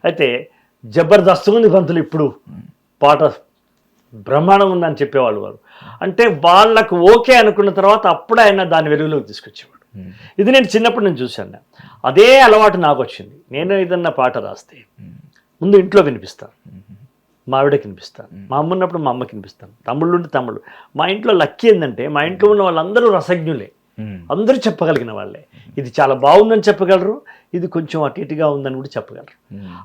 అయితే జబర్దస్త్ ఉంది గొంతులు ఇప్పుడు పాట బ్రహ్మాండం ఉందని చెప్పేవాళ్ళు వారు. అంటే వాళ్ళకు ఓకే అనుకున్న తర్వాత అప్పుడే ఆయన దాని వెలుగులోకి తీసుకొచ్చేవాడు. ఇది నేను చిన్నప్పటి నుంచి చూశాను. అదే అలవాటు నాకు వచ్చింది. నేను ఏదన్నా పాట రాస్తే ముందు ఇంట్లో వినిపిస్తాను, మా ఆవిడకి వినిపిస్తాను, మా అమ్మ ఉన్నప్పుడు మా అమ్మకి వినిపిస్తాను, తమ్ముళ్ళు ఉంటే తమ్ముళ్ళు. మా ఇంట్లో లక్కీ ఏంటంటే మా ఇంట్లో ఉన్న వాళ్ళందరూ రసజ్ఞులే, అందరూ చెప్పగలిగిన వాళ్ళే. ఇది చాలా బాగుందని చెప్పగలరు, ఇది కొంచెం అటు ఇటుగా ఉందని కూడా చెప్పగలరు.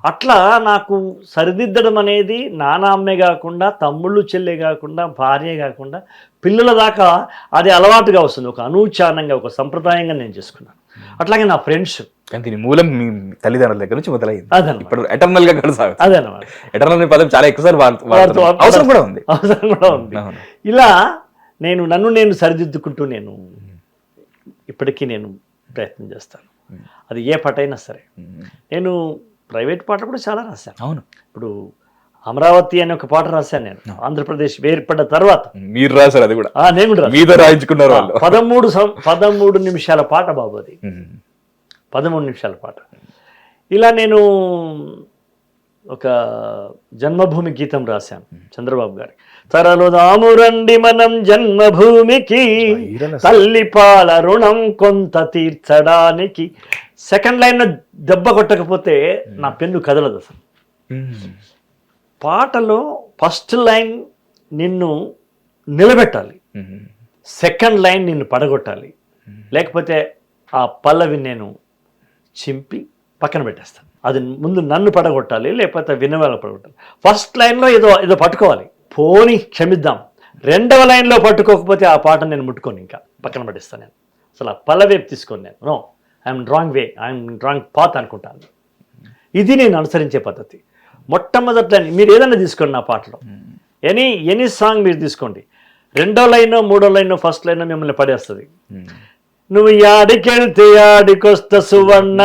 అట్లా నాకు సరిదిద్దడం అనేది నాన్న అమ్మే కాకుండా, తమ్ముళ్ళు చెల్లె కాకుండా, భార్య కాకుండా పిల్లల దాకా అది అలవాటుగా వస్తుంది. ఒక అనూచానంగా, ఒక సంప్రదాయంగా నేను చేసుకున్నాను. అట్లాగే నా ఫ్రెండ్స్. దీని మూలం మీ తల్లిదండ్రుల దగ్గర నుంచి మొదలైంది. అదనమాట. ఇప్పుడు ఎటర్నల్ గా కొనసాగుతుంది. అదనమాట. ఎటర్నల్ పదం చాలా ఎక్కువసార్లు అవసరం కూడా ఉంది. ఇలా నన్ను నేను సరిదిద్దుకుంటూ ఇప్పటికీ నేను ప్రయత్నం చేస్తాను. అది ఏ పాట అయినా సరే. నేను ప్రైవేట్ పాటలు కూడా చాలా రాశాను. అవును. ఇప్పుడు అమరావతి అనే ఒక పాట రాశాను నేను, ఆంధ్రప్రదేశ్ ఏర్పడ్డ తర్వాత. మీరు రాశారు అది కూడా? నేను కూడా మీతో రాయించుకున్నారు. 13 నిమిషాల పాట బాబు అది. 13 నిమిషాల పాట. ఇలా నేను ఒక జన్మభూమి గీతం రాశాను చంద్రబాబు గారి. తరలుదాము రండి మనం జన్మభూమికి, తల్లి పాల రుణం కొంత తీర్చడానికి. సెకండ్ లైన్ దెబ్బ కొట్టకపోతే నా పెన్ను కదలదు అసలు. పాటలో ఫస్ట్ లైన్ నిన్ను నిలబెట్టాలి, సెకండ్ లైన్ నిన్ను పడగొట్టాలి. లేకపోతే ఆ పల్లవి నేను చింపి పక్కన పెట్టేస్తాను. అది ముందు నన్ను పడగొట్టాలి, లేకపోతే వినవాళ్ళ పడగొట్టాలి. ఫస్ట్ లైన్లో ఏదో పట్టుకోవాలి, పోని క్షమిద్దాం. రెండవ లైన్లో పట్టుకోకపోతే ఆ పాట నేను ముట్టుకొని ఇంకా పక్కన పట్టిస్తాను. నేను అసలు ఆ పల్లవేపు తీసుకొని నేను no, I'm wrong way, I'm wrong path అనుకుంటాను. ఇది నేను అనుసరించే పద్ధతి. మొట్టమొదటి లైన్ మీరు ఏదైనా తీసుకోండి నా పాటలో, ఎనీ సాంగ్ మీరు తీసుకోండి, రెండో లైన్ మూడో లైన్ ఫస్ట్ లైన్ మిమ్మల్ని పడేస్తుంది. నువ్వు యాడికెళ్తే యాడికొస్తా సువర్ణ,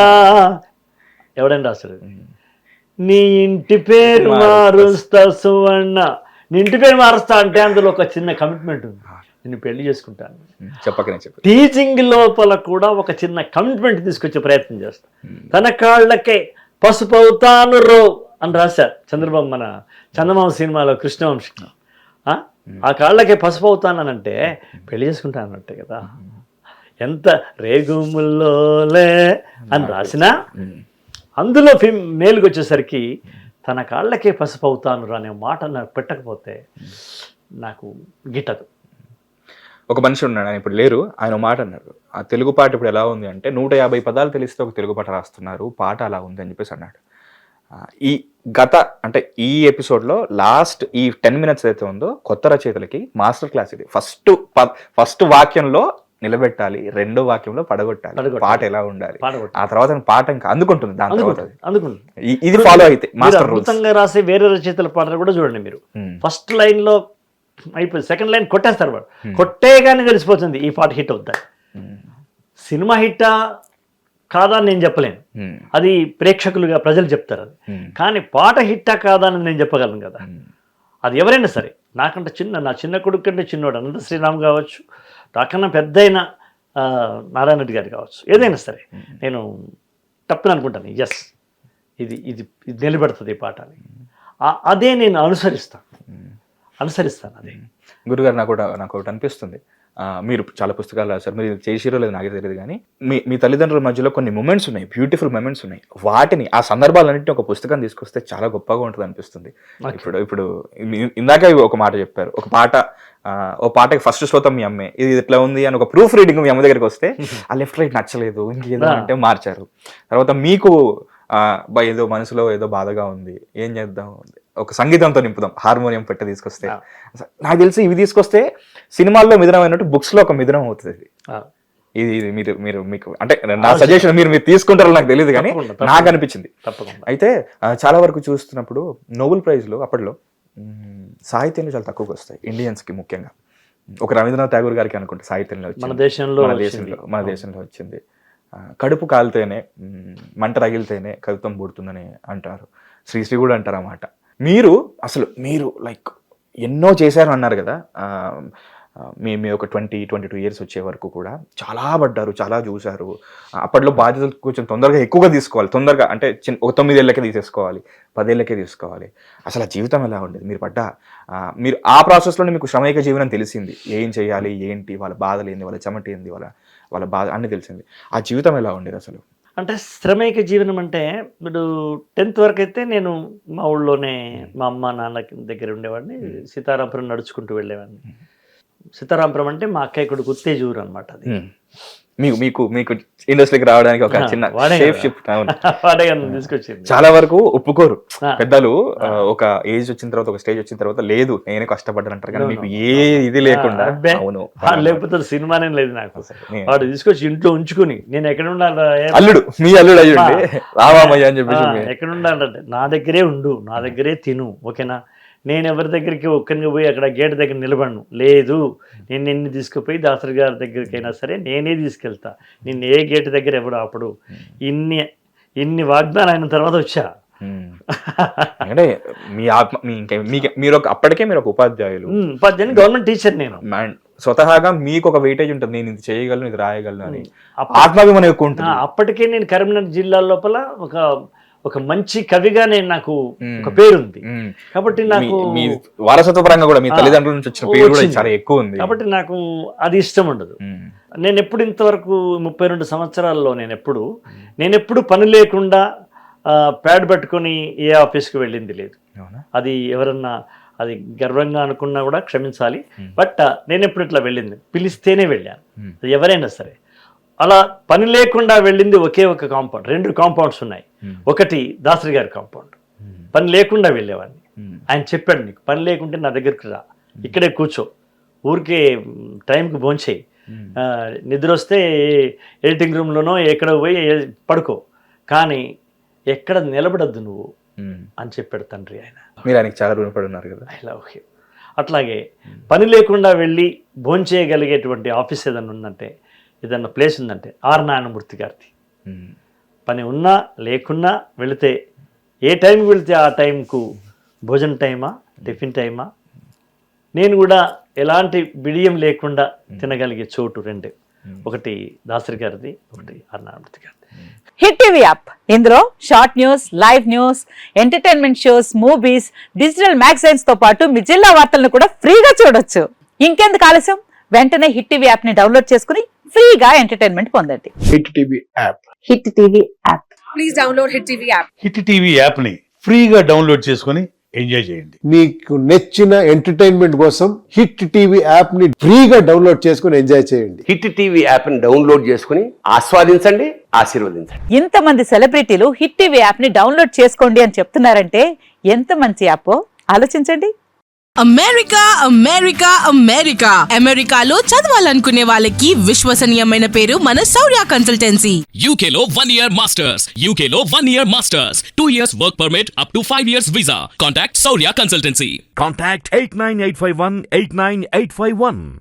ఎవడైనా రాస్తాడు. నీ ఇంటి పేరు మారుస్తా సువర్ణ. నీ ఇంటి పేరు మారుస్తా అంటే అందులో ఒక చిన్న కమిట్మెంట్ ఉంది, నేను పెళ్లి చేసుకుంటాను. టీచింగ్ లోపల కూడా ఒక చిన్న కమిట్మెంట్ తీసుకొచ్చే ప్రయత్నం చేస్తా. తన కాళ్ళకే పసుపు అవుతాను రో అని రాశారు చంద్రబాబు, మన చందమామ సినిమాలో కృష్ణవంశీ. ఆ కాళ్ళకే పసుపు అవుతానంటే పెళ్లి చేసుకుంటానంటే కదా. ఎంత రేగుముల్లోలే అని రాసినా అందులో మేలుకు వచ్చేసరికి తన కాళ్ళకే పసుపు అవుతాను అనే మాట నాకు పెట్టకపోతే నాకు గిట్టదు. ఒక మనిషి ఉన్నాడు, ఆయన ఇప్పుడు లేరు, ఆయన మాట అన్నారు, ఆ తెలుగు పాట ఇప్పుడు ఎలా ఉంది అంటే 150 పదాలు తెలిస్తే ఒక తెలుగు పాట రాస్తున్నారు, పాట అలా ఉంది అని చెప్పేసి అన్నాడు. ఈ ఎపిసోడ్లో లాస్ట్ ఈ 10 minutes అయితే ఉందో కొత్త రచయితలకి మాస్టర్ క్లాస్ ఇది. ఫస్ట్ వాక్యంలో నిలబెట్టాలి, రెండో వాక్యంలో పడగొట్టాలి, పాట ఎలా ఉండాలి, ఆ తర్వాత పాట ఇంకా అందుకుంటుంది. దాని తర్వాత ఇది ఫాలో అయితే మాస్టర్ రూల్స్. అద్భుతంగా రాసే వేరే రచయితల పాటలు కూడా చూడండి మీరు. ఫస్ట్ లైన్ లో అయిపోయింది, సెకండ్ లైన్ కొట్టేస్తారు వాడు, కొట్టేగానే తెలిసిపోతుంది ఈ పాట హిట్ అవుతుంది. సినిమా హిట్టా కాదా అని నేను చెప్పలేను, అది ప్రేక్షకులుగా ప్రజలు చెప్తారు అది. కానీ పాట హిట్టా కాదా అని నేను చెప్పగలను కదా. అది ఎవరైనా సరే, నాకంటే నా చిన్న కొడుకు కంటే చిన్నోడు అనంత శ్రీరామ్ కావచ్చు, నాకన్నా పెద్ద అయిన నారాయణ రెడ్డి గారు కావచ్చు, ఏదైనా సరే నేను తప్పని అనుకుంటాను. ఎస్, ఇది ఇది ఇది నిలబెడుతుంది ఈ పాట అని. అదే నేను అనుసరిస్తాను. అదే. గురుగారు నాకు ఒకటి అనిపిస్తుంది, మీరు చాలా పుస్తకాలు రాశారు, మీరు చేసిరో లేదు నాకే తెలియదు, కానీ మీ తల్లిదండ్రుల మధ్యలో కొన్ని మూమెంట్స్ ఉన్నాయి, బ్యూటిఫుల్ మూమెంట్స్ ఉన్నాయి. వాటిని, ఆ సందర్భాలన్నింటినీ ఒక పుస్తకం తీసుకొస్తే చాలా గొప్పగా ఉంటుంది అనిపిస్తుంది. ఇప్పుడు ఇందాక ఒక మాట చెప్పారు, ఓ పాటకి ఫస్ట్ శ్లోతం మీ అమ్మే, ఇది ఇట్లా ఉంది అని ఒక ప్రూఫ్ రీడింగ్ మీ అమ్మ దగ్గరికి వస్తే ఆ లెఫ్ట్ రైట్ నచ్చలేదు, ఇంకేదో అంటే మార్చారు. తర్వాత మీకు ఏదో మనసులో ఏదో బాధగా ఉంది, ఏం చేద్దాం, ఒక సంగీతంతో నింపుదాం, హార్మోనియం పెట్టి తీసుకొస్తే, నాకు తెలిసి ఇవి తీసుకొస్తే సినిమాల్లో మిథునం అయినట్టు బుక్స్ లో ఒక మిథునం అవుతుంది. ఇది మీరు మీకు అంటే నా సజెషన్ మీరు తీసుకుంటారో నాకు తెలియదు, కానీ నాకు అనిపించింది. అయితే చాలా వరకు చూస్తున్నప్పుడు నోబెల్ ప్రైజ్లు అప్పట్లో సాహిత్యంలో చాలా తక్కువగా వస్తాయి ఇండియన్స్కి, ముఖ్యంగా ఒక రవీంద్రనాథ్ ఠాగూర్ గారికి అనుకుంటే సాహిత్యంలో మన దేశంలో వచ్చింది. కడుపు కాలితేనే, మంట రగిలితేనే కవిత్వం పుడుతుందని అంటారు, శ్రీశ్రీ కూడా అంటారు అన్నమాట. మీరు లైక్ ఎన్నో చేశారు అన్నారు కదా, మీ ఒక 20-22 ఇయర్స్ వచ్చే వరకు కూడా చాలా పడ్డారు, చాలా చూశారు. అప్పట్లో బాధ్యతలు కొంచెం తొందరగా ఎక్కువగా తీసుకోవాలి, తొందరగా అంటే ఒక 9 ఏళ్ళకే తీసేసుకోవాలి, 10 ఏళ్ళకే తీసుకోవాలి. అసలు ఆ జీవితం ఎలా ఉండేది? మీరు ఆ ప్రాసెస్లోనే మీకు శ్రమైక జీవనం తెలిసింది, ఏం చేయాలి, ఏంటి, వాళ్ళ బాధలు ఏంది, వాళ్ళ చెమట ఏంది, వాళ్ళ బాధ అన్నీ తెలిసింది. ఆ జీవితం ఎలా ఉండేది అసలు? అంటే శ్రమైక జీవనం అంటే ఇప్పుడు 10th వరకు అయితే నేను మా ఊళ్ళోనే మా అమ్మ నాన్న దగ్గర ఉండేవాడిని. సీతారాంపురం నడుచుకుంటూ వెళ్ళేవాడిని. సీతారాంపురం అంటే మా అక్కయ్య కొడుకు ఉత్తేజూరు అనమాట. అది మీకు ఇండస్ట్రీకి రావడానికి ఒక చిన్న షేప్ షిఫ్ట్. వాడే తీసుకొచ్చింది. చాలా వరకు ఒప్పుకోరు పెద్దలు. ఒక ఏజ్ వచ్చిన తర్వాత, ఒక స్టేజ్ వచ్చిన తర్వాత, లేదు నేనే కష్టపడ్డాను అంటారు, కానీ మీకు ఏ ఇది లేకుండా. అవును, లేకపోతే సినిమానే లేదు నాకు. వాడు తీసుకొచ్చి ఇంట్లో ఉంచుకుని నేను ఎక్కడ ఉండాలి, అల్లుడు మీ అల్లుడు అయ్యుండి రావామయ్య అని చెప్పేసి ఎక్కడ ఉండాలంటే నా దగ్గరే ఉండు, నా దగ్గరే తిను, ఓకేనా. నేను ఎవరి దగ్గరికి ఒక్కరికి పోయి అక్కడ గేట్ దగ్గర నిలబడను, లేదు నేను నిన్ను తీసుకుపోయి దాసరి గారి దగ్గరికైనా సరే నేనే తీసుకెళ్తా, నిన్ను ఏ గేట్ దగ్గర ఎవడు అప్పుడు. ఇన్ని వాగ్దానం అయిన తర్వాత వచ్చా. అంటే మీ ఆత్మ మీరు అప్పటికే మీరు ఒక ఉపాధ్యాయులు, గవర్నమెంట్ టీచర్. నేను స్వతహాగా మీకు ఒక వెయిటేజ్ ఉంటుంది, నేను ఇది చేయగలను, ఇది రాయగలను అని ఆత్మాభిమానం ఎక్కువ ఉంటుంది. అప్పటికే నేను కరీంనగర్ జిల్లా లోపల ఒక మంచి కవిగా నాకు ఒక పేరుంది కాబట్టి నాకు వారసత్వ పరంగా కూడా మీ తల్లిదండ్రుల నుంచి వచ్చిన పేరు కూడా చాలా ఎక్కువ ఉంది కాబట్టి నాకు అది ఇష్టం ఉండదు. నేను ఎప్పుడు ఇంతవరకు 32 సంవత్సరాల్లో నేను ఎప్పుడు పని లేకుండా ప్యాడ్ పట్టుకొని ఏ ఆఫీస్కి వెళ్ళింది లేదు. అది ఎవరన్నా అది గర్వంగా అనుకున్నా కూడా క్షమించాలి. బట్ నేను ఎప్పుడు ఇట్లా వెళ్ళింది, పిలిస్తేనే వెళ్ళాను, అది ఎవరైనా సరే. అలా పని లేకుండా వెళ్ళింది ఒకే ఒక కాంపౌండ్. 2 కాంపౌండ్స్ ఉన్నాయి. ఒకటి దాసరి గారి కాంపౌండ్, పని లేకుండా వెళ్ళేవాడిని. ఆయన చెప్పాడు, నీకు పని లేకుంటే నా దగ్గరికి రా, ఇక్కడే కూర్చో, ఊరికే టైంకి భోంచేయి, నిద్ర వస్తే ఎడిటింగ్ రూమ్లోనో ఎక్కడ పోయి పడుకో, కానీ ఎక్కడ నిలబడద్దు నువ్వు అని చెప్పాడు తండ్రి. మీరు ఆయనకి చాలా రుణపడి ఉన్నారు కదా. I love him. అట్లాగే పని లేకుండా వెళ్ళి భోంచేయగలిగేటువంటి ఆఫీస్ ఏదన్నా ఉందంటే, ఏదన్నా ప్లేస్ ఉందంటే ఆర్ నారాయణమూర్తి గారిది. పని ఉన్నా లేకున్నా వెళితే, ఏ టైంకి వెళితే ఆ టైంకు భోజన టైమా, టిఫిన్ టైమా, నేను కూడా ఎలాంటి బిడియం లేకుండా తినగలిగే చోటు 2. ఒకటి దాసరి గారిది, ఒకటి ఆర్ నారాయణమూర్తి గారిది. హిట్ టీవీ యాప్, ఇందులో short news, live news, entertainment shows, movies, digital magazines తో పాటు మీ జిల్లా వార్తలను కూడా ఫ్రీగా చూడొచ్చు. ఇంకెందుకు ఆలస్యం, వెంటనే హిట్ టీవీ యాప్ ని డౌన్లోడ్ చేసుకుని ఫ్రీగా ఎంటర్టైన్మెంట్ పొందండి. Hit TV app. Hit TV app. Please download hit TV app. Hit TV app ని ఫ్రీగా డౌన్లోడ్ చేసుకొని ఎంజాయ్ చేయండి. మీకు నచ్చిన ఎంటర్టైన్మెంట్ కోసం హిట్ టీవీ యాప్ ని ఫ్రీగా డౌన్లోడ్ చేసుకొని ఎంజాయ్ చేయండి. హిట్ టీవీ యాప్ ని డౌన్లోడ్ చేసుకుని ఆస్వాదించండి, ఆశీర్వదించండి. ఇంతమంది సెలబ్రిటీలు హిట్ టీవీ యాప్ ని డౌన్లోడ్ చేసుకోండి అని చెప్తున్నారంటే ఎంత మంచి యాప్ ఆలోచించండి. అమెరికా అమెరికాలో చదవాలనుకునే వాళ్ళకి విశ్వసనీయమైన పేరు మన శౌర్య కన్సల్టెన్సీ. UK లో 1 year masters, 2 years work permit up to 5 years visa. Contact Saurya Consultancy. Contact 89851 89851.